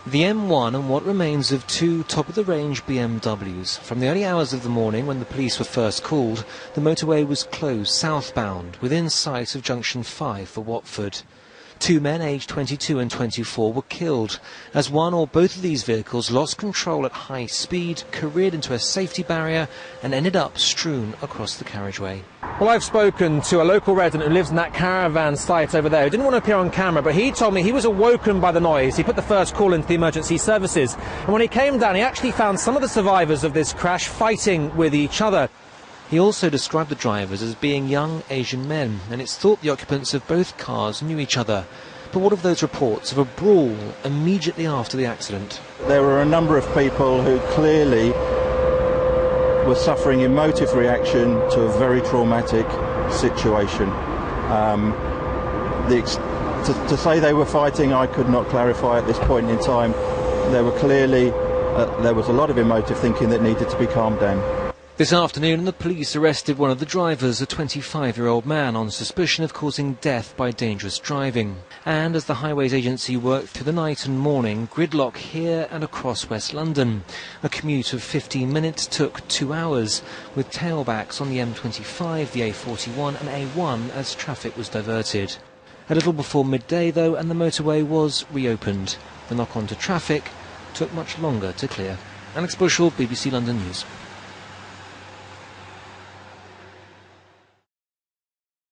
The M1 and what remains of two top-of-the-range BMWs. From the early hours of the morning when the police were first called, the motorway was closed southbound, within sight of Junction 5 for Watford. Two men aged 22 and 24 were killed as one or both of these vehicles lost control at high speed, careered into a safety barrier and ended up strewn across the carriageway. Well, I've spoken to a local resident who lives in that caravan site over there. He didn't want to appear on camera, but he told me he was awoken by the noise. He put the first call into the emergency services. And when he came down, he actually found some of the survivors of this crash fighting with each other. He also described the drivers as being young Asian men, and it's thought the occupants of both cars knew each other. But what of those reports of a brawl immediately after the accident? There were a number of people who clearly were suffering emotive reaction to a very traumatic situation. To say they were fighting, I could not clarify at this point in time. There were clearly, there was a lot of emotive thinking that needed to be calmed down. This afternoon, the police arrested one of the drivers, a 25-year-old man, on suspicion of causing death by dangerous driving. And as the Highways Agency worked through the night and morning, gridlock here and across West London. A commute of 15 minutes took 2 hours, with tailbacks on the M25, the A41 and A1 as traffic was diverted. A little before midday, though, and the motorway was reopened. The knock-on to traffic took much longer to clear. Alex Bushell, BBC London News.